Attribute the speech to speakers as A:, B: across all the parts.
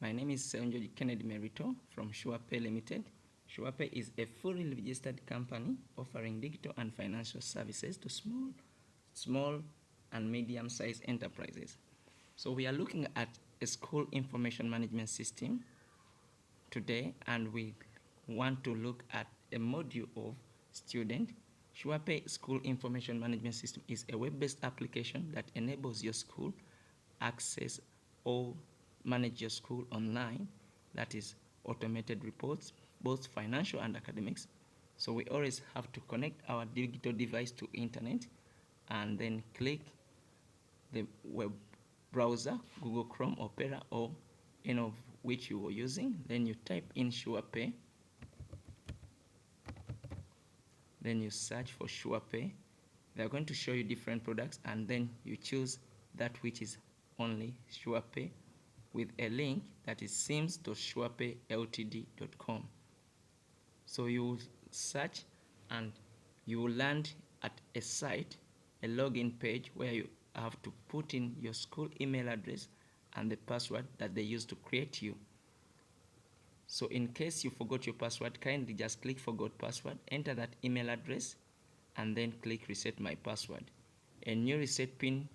A: My name is Seonjo Kennedy Merito from SurePay Limited. SurePay is a fully registered company offering digital and financial services to small and medium-sized enterprises. So we are looking at a school information management system today, and we want to look at a module of student. SurePay School Information Management System is a web-based application that enables your school access or manage your school online. That is automated reports, both financial and academics. So we always have to connect our digital device to internet and then click the web browser, Google Chrome, Opera, or any of which you were using. Then you type in SurePay. Then you search for SurePay. They're going to show you different products, and then you choose that which is only SurePay with a link that is sims.surepayltd.com. So you will search and you will land at a site, a login page, where you have to put in your school email address and the password that they use to create you. So in case you forgot your password, kindly just click forgot password, enter that email address, and then click reset my password. A new reset pin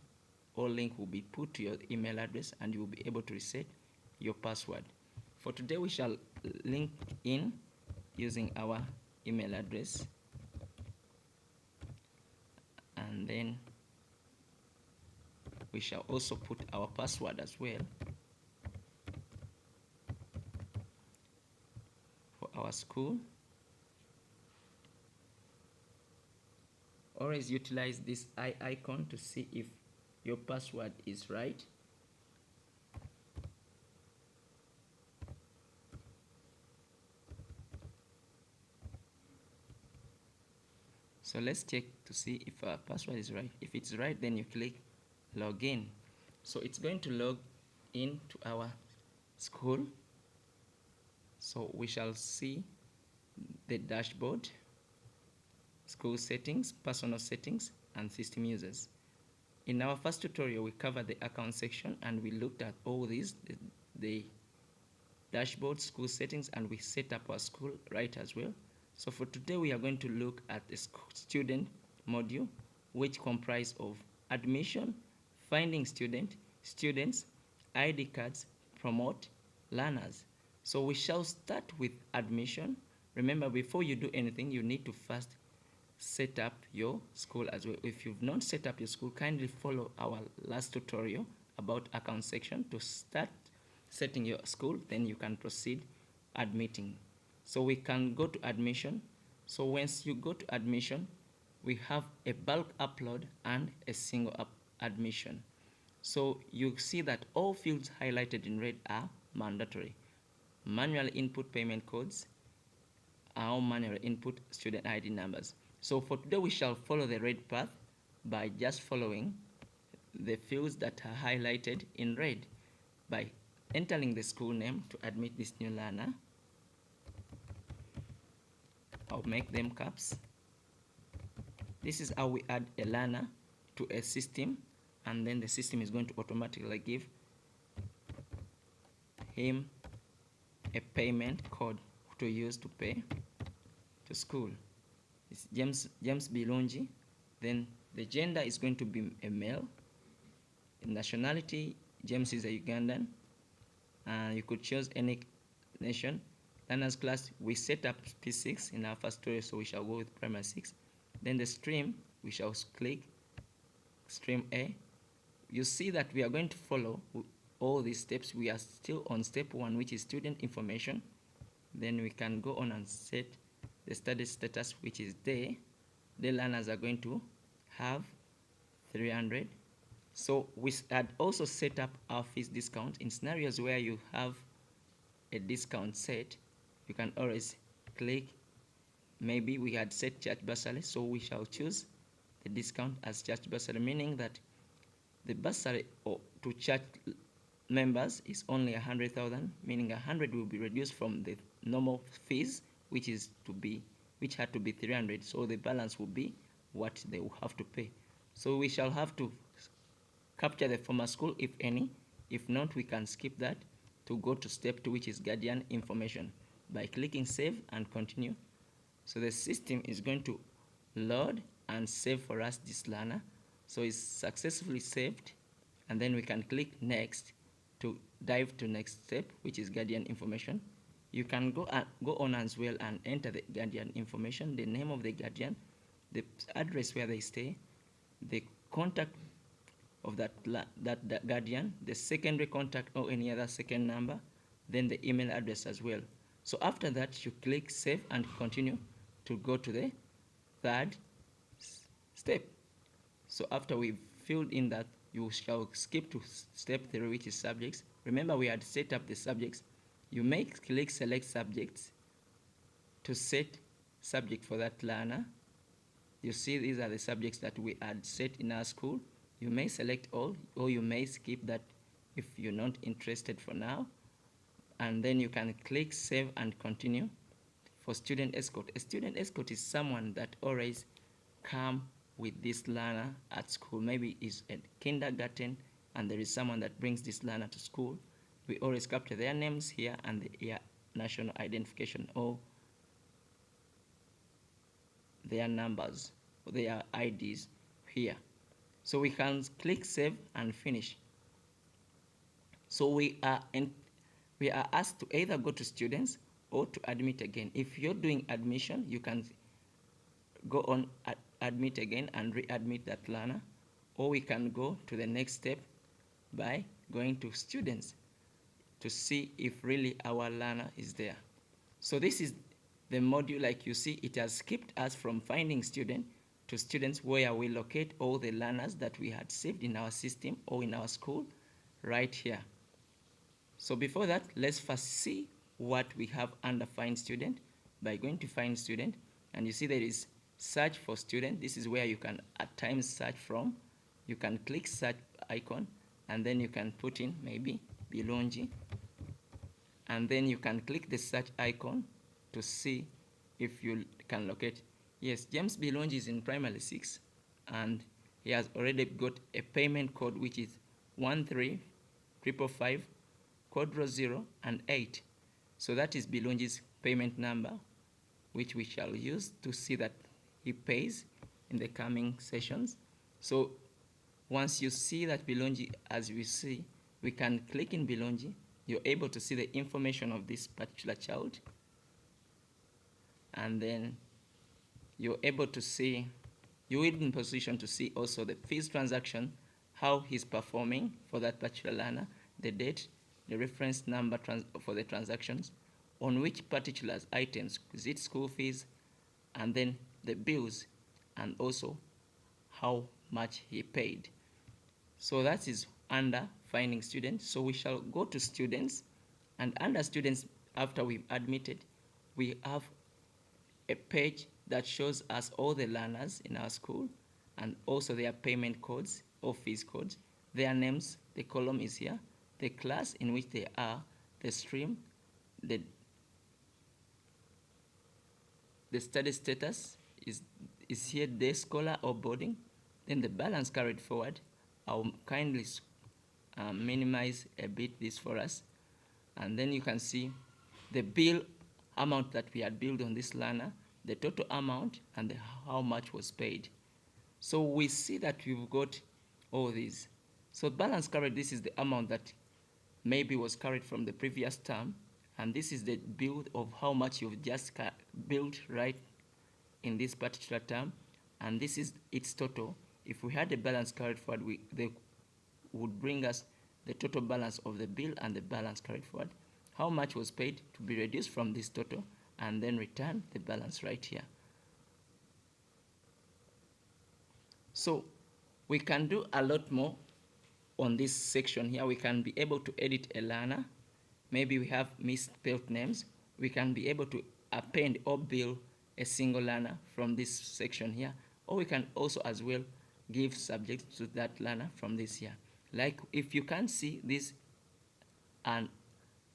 A: or link will be put to your email address, and you will be able to reset your password. For today, we shall link in using our email address, and then we shall also put our password as well for our school. Always utilize this eye icon to see if your password is right. So let's check to see if our password is right. If it's right, then you click login. So it's going to log in to our school. So we shall see the dashboard, school settings, personal settings, and system users. In our first tutorial, we covered the account section, and we looked at all these, the dashboard, school settings, and we set up our school right as well. So for today, we are going to look at the student module, which comprise of admission, finding students, ID cards, promote, learners. So we shall start with admission. Remember, before you do anything, you need to first set up your school as well. If you've not set up your school, kindly follow our last tutorial about account section to start setting your school. Then you can proceed admitting. So we can go to admission. So once you go to admission, we have a bulk upload and a single admission. So you see that all fields highlighted in red are mandatory. Manual input payment codes, or manual input student ID numbers. So for today, we shall follow the red path by just following the fields that are highlighted in red by entering the school name to admit this new learner. I'll make them caps. This is how we add a learner to a system, and then the system is going to automatically give him a payment code to use to pay to school. It's James Bilungi. Then the gender is going to be a male. Nationality, James is a Ugandan. And you could choose any nation. Learners class, we set up P6 in our first tutorial, so we shall go with primary 6. Then the stream, we shall click stream A. You see that we are going to follow all these steps. We are still on step 1, which is student information. Then we can go on and set the study status, which is day. The learners are going to have 300. So we had also set up our fees discount. In scenarios where you have a discount set, you can always click. Maybe we had set church bursary, so we shall choose the discount as church bursary, meaning that the bursary to church members is only 100,000, meaning 100 will be reduced from the normal fees, which had to be 300. So the balance will be what they will have to pay. So we shall have to capture the former school, if any. If not, we can skip that to go to step 2, which is guardian information, by clicking save and continue. So the system is going to load and save for us this learner. So it's successfully saved, and then we can click next to dive to next step, which is guardian information. You can go on as well and enter the guardian information, the name of the guardian, the address where they stay, the contact of that guardian, the secondary contact or any other second number, then the email address as well. So after that, you click save and continue to go to the third step. So after we've filled in that, you shall skip to step 3, which is subjects. Remember, we had set up the subjects. You may click select subjects to set subject for that learner. You see, these are the subjects that we had set in our school. You may select all, or you may skip that if you're not interested for now. And then you can click save and continue. For student escort, a student escort is someone that always come with this learner at school. Maybe it's at kindergarten and there is someone that brings this learner to school. We always capture their names here and their national identification or their numbers or their IDs here. So we can click save and finish. So we are asked to either go to students or to admit again. If you're doing admission, you can go on admit again and readmit that learner, or we can go to the next step by going to students to see if really our learner is there. So this is the module. Like you see, it has skipped us from finding student to students, where we locate all the learners that we had saved in our system or in our school right here. So before that, let's first see what we have under find student by going to find student, and you see there is search for student. This is where you can at times search from. You can click search icon and then you can put in maybe Bilongi, and then you can click the search icon to see if you can locate. Yes, James Bilongi is in primary 6 and he has already got a payment code, which is 13555 quadro 0 and 8. So that is Bilongi's payment number, which we shall use to see that he pays in the coming sessions. So once you see that Bilongi, as we see, we can click in Bilongi. You're able to see the information of this particular child, and then you're able to see, you're in position to see also the fees transaction, how he's performing for that particular learner, the date, the reference number for the transactions, on which particular items, is it school fees, and then the bills, and also how much he paid. So that is under finding students. So we shall go to students, and under students, after we've admitted, we have a page that shows us all the learners in our school and also their payment codes or fees codes, their names. The column is here, the class in which they are, the stream, the study status is here, day scholar or boarding, then the balance carried forward. I'll kindly minimize a bit this for us, and then you can see the bill amount that we had billed on this learner, the total amount, and how much was paid. So we see that we've got all these. So balance carried, this is the amount that maybe was carried from the previous term, and this is the bill of how much you've just billed right in this particular term, and this is its total. If we had a balance carried forward, they would bring us the total balance of the bill and the balance carried forward, how much was paid to be reduced from this total, and then return the balance right here. So we can do a lot more on this section here. We can be able to edit a learner. Maybe we have misspelled names. We can be able to append or bill a single learner from this section here, or we can also as well give subjects to that learner from this here. Like if you can see, these are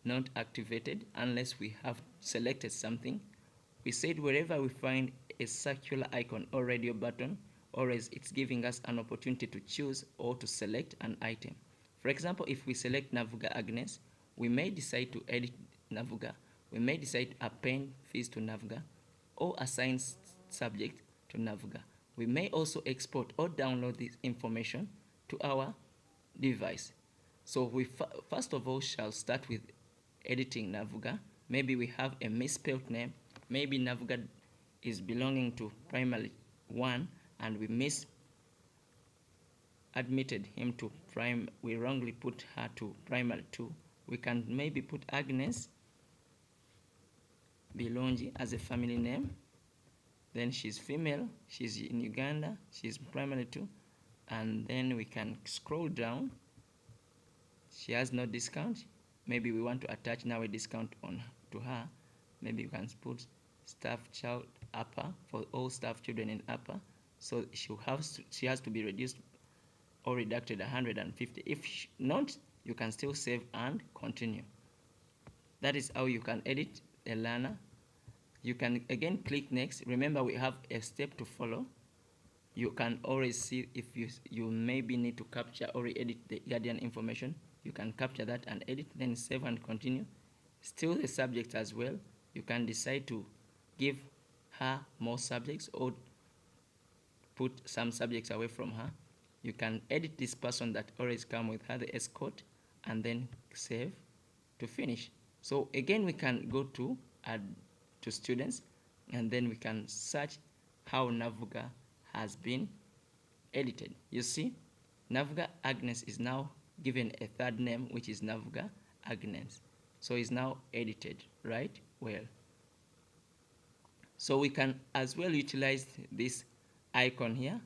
A: not activated unless we have selected something. We said wherever we find a circular icon or radio button, always it's giving us an opportunity to choose or to select an item. For example, if we select Navuga Agnes, we may decide to edit Naviga, we may decide to append fees to Naviga, or assign subject to Naviga. We may also export or download this information to our device. So we first of all shall start with editing Naviga. Maybe we have a misspelled name. Maybe Naviga is belonging to primary 1 and we admitted him to we wrongly put her to primary 2. We can maybe put Agnes Bilongi as a family name. Then she's female, she's in Uganda, she's primary 2. And then we can scroll down. She has no discount. Maybe we want to attach now a discount to her. Maybe we can put staff child upper for all staff children in upper. So she has to be reduced or deducted 150. If not, you can still save and continue. That is how you can edit a learner. You can again click next. Remember, we have a step to follow. You can always see if you maybe need to capture or edit the guardian information. You can capture that and edit, then save and continue. Still the subject as well. You can decide to give her more subjects or put some subjects away from her. You can edit this person that always come with her, the escort, and then save to finish. So again, we can go to add to students, and then we can search how Naviga has been edited. You see, Naviga Agnes is now given a third name, which is Naviga Agnes. So it's now edited, right? Well, so we can as well utilize this icon here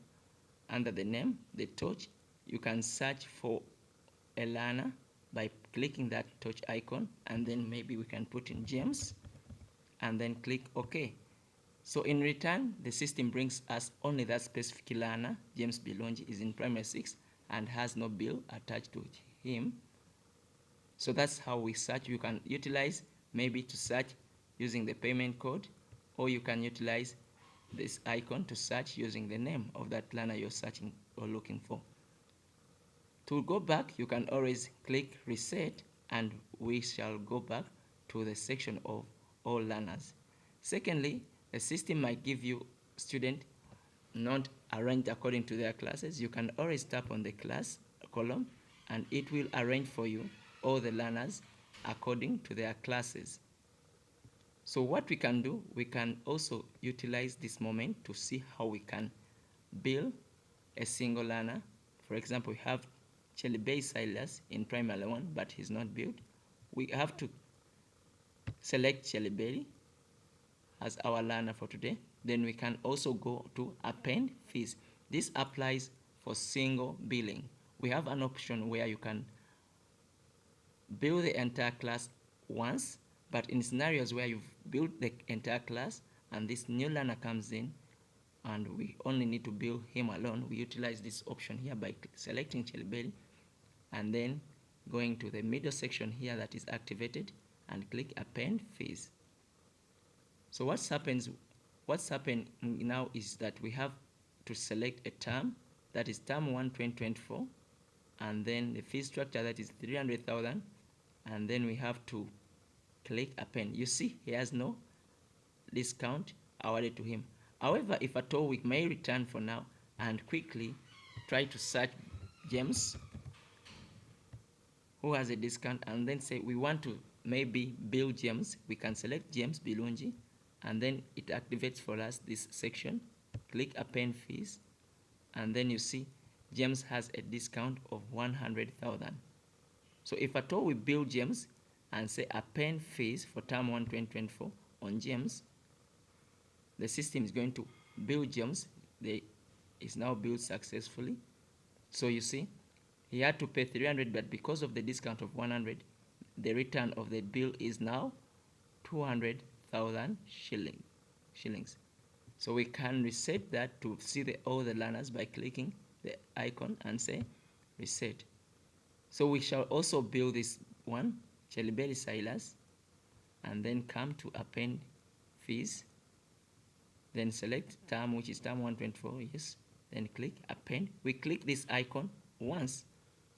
A: under the name, the torch. You can search for a learner by clicking that torch icon, and then maybe we can put in James and then click OK. So in return, the system brings us only that specific learner. James Bilongi is in primary 6 and has no bill attached to him. So that's how we search. You can utilize maybe to search using the payment code, or you can utilize this icon to search using the name of that learner you're searching or looking for. To go back, you can always click reset, and we shall go back to the section of all learners. Secondly, the system might give you student not arranged according to their classes. You can always tap on the class column and it will arrange for you all the learners according to their classes. So what we can do, we can also utilize this moment to see how we can build a single learner. For example, we have Chelibei Silas in primary 1, but he's not built. We have to select Chelibei as our learner for today. Then we can also go to append fees. This applies for single billing. We have an option where you can build the entire class once, but in scenarios where you've built the entire class and this new learner comes in and we only need to build him alone, we utilize this option here by selecting Chelibei and then going to the middle section here that is activated and click append fees. So what's happened now is that we have to select a term, that is term 1 2024, and then the fee structure, that is 300,000, and then we have to click append. You see he has no discount awarded to him. However, if at all, we may return for now and quickly try to search James who has a discount, and then say we want to maybe bill James. We can select James Bilongi, and then it activates for us this section. Click append fees, and then you see James has a discount of 100,000. So if at all we bill James and say append fees for term 1 2024 on James, the system is going to bill James. It's now billed successfully. So you see, he had to pay 300, but because of the discount of 100, the return of the bill is now 200,000 shillings. So we can reset that to see all the learners by clicking the icon and say reset. So we shall also build this one, Chelibei Silas, and then come to append fees. Then select term, which is term 124, yes. Then click append. We click this icon once.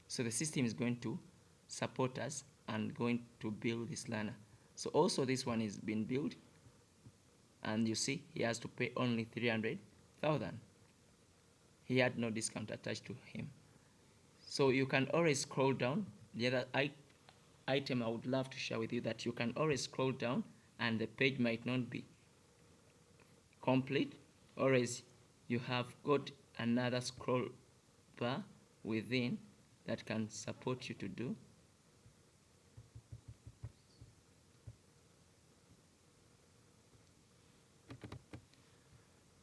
A: So the system is going to support us and going to bill this learner. So also this one is being billed, and you see he has to pay only 300,000. He had no discount attached to him. So you can always scroll down. The other item I would love to share with you, that you can always scroll down and the page might not be complete, or as you have got another scroll bar within that can support you to do.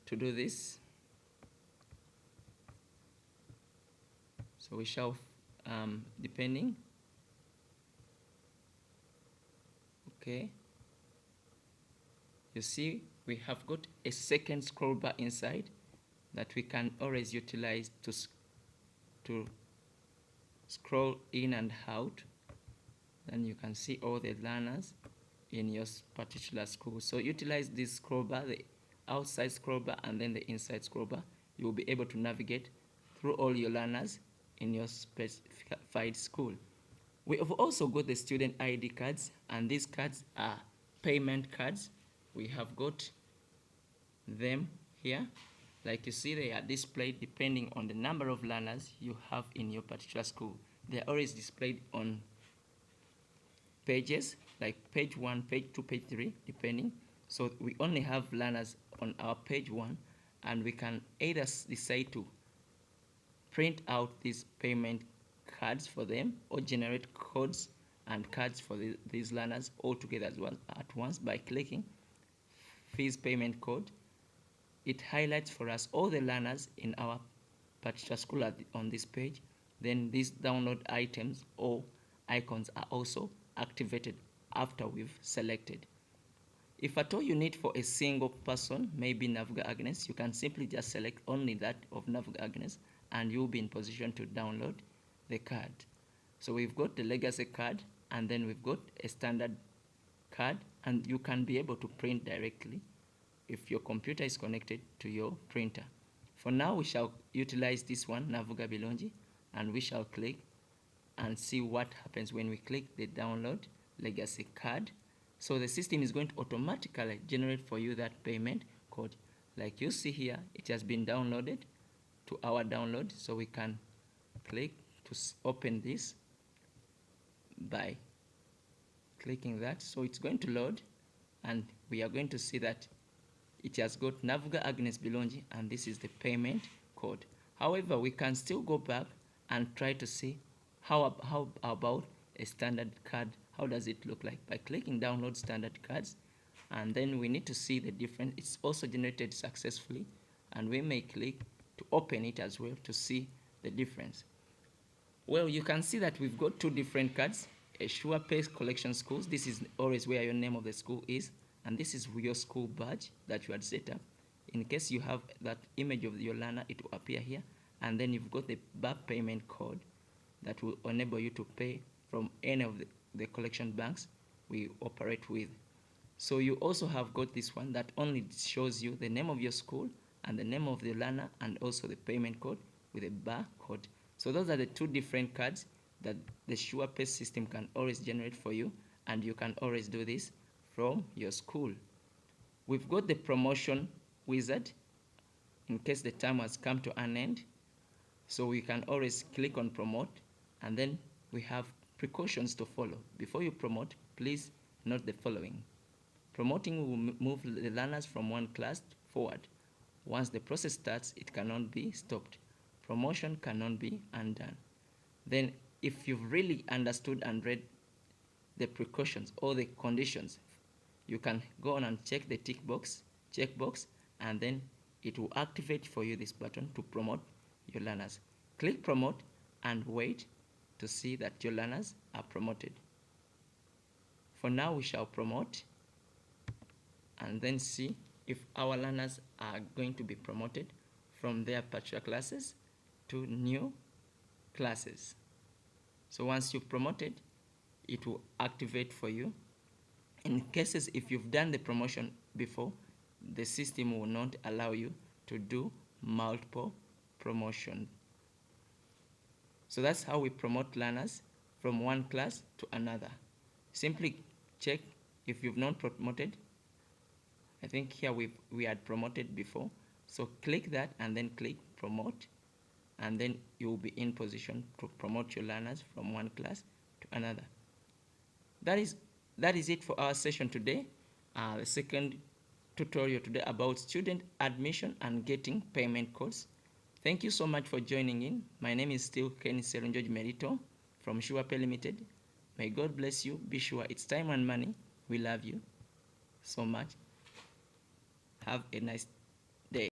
A: To do this, so we shall, depending, okay, you see we have got a second scroll bar inside that we can always utilize to scroll in and out. Then you can see all the learners in your particular school. So utilize this scroll bar, the outside scroll bar and then the inside scroll bar. You will be able to navigate through all your learners in your specified school. We have also got the student ID cards, and these cards are payment cards. We have got them here. Like you see, they are displayed depending on the number of learners you have in your particular school. They are always displayed on pages, like page 1, page 2, page 3, depending. So we only have learners on our page 1, and we can either decide to print out these payment cards for them or generate codes and cards for these learners all together at once by clicking fees payment code. It highlights for us all the learners in our particular school on this page. Then these download items or icons are also activated after we've selected. If at all you need for a single person, maybe Navga Agnes, you can simply just select only that of Navga Agnes and you'll be in position to download the card. So we've got the legacy card, and then we've got a standard card, and you can be able to print directly if your computer is connected to your printer. For now, we shall utilize this one, Navuga Bilungi, and we shall click and see what happens when we click the download legacy card. So the system is going to automatically generate for you that payment code. Like you see here, it has been downloaded to our download, so we can click to open this by clicking that. So it's going to load, and we are going to see that it has got Navuga Agnes Bilonji, and this is the payment code. However, we can still go back and try to see how about a standard card. How does it look like? By clicking download standard cards, and then we need to see the difference. It's also generated successfully, and we may click to open it as well to see the difference. Well, you can see that we've got two different cards. A SurePay Collection Schools, this is always where your name of the school is, and this is your school badge that you had set up. In case you have that image of your learner, it will appear here, and then you've got the BAP payment code that will enable you to pay from any of the collection banks we operate with. So you also have got this one that only shows you the name of your school and the name of the learner and also the payment code with a barcode. So those are the two different cards that the SurePay system can always generate for you, and you can always do this from your school. We've got the promotion wizard in case the time has come to an end. So we can always click on promote, and then we have precautions to follow. Before you promote, please note the following. Promoting will move the learners from one class forward. Once the process starts, it cannot be stopped. Promotion cannot be undone. Then if you've really understood and read the precautions or the conditions, you can go on and check the checkbox, and then it will activate for you this button to promote your learners. Click promote and wait to see that your learners are promoted. For now, we shall promote and then see if our learners are going to be promoted from their particular classes to new classes. So once you've promoted, it will activate for you. In cases if you've done the promotion before, the system will not allow you to do multiple promotion. So that's how we promote learners from one class to another. Simply check if you've not promoted. I think here we had promoted before. So click that and then click promote, and then you will be in position to promote your learners from one class to another. That is it for our session today. The second tutorial today about student admission and getting payment codes. Thank you so much for joining in. My name is still Ken Serunjoji Merito from SurePay Limited. May God bless you. Be sure it's time and money. We love you so much. Have a nice day.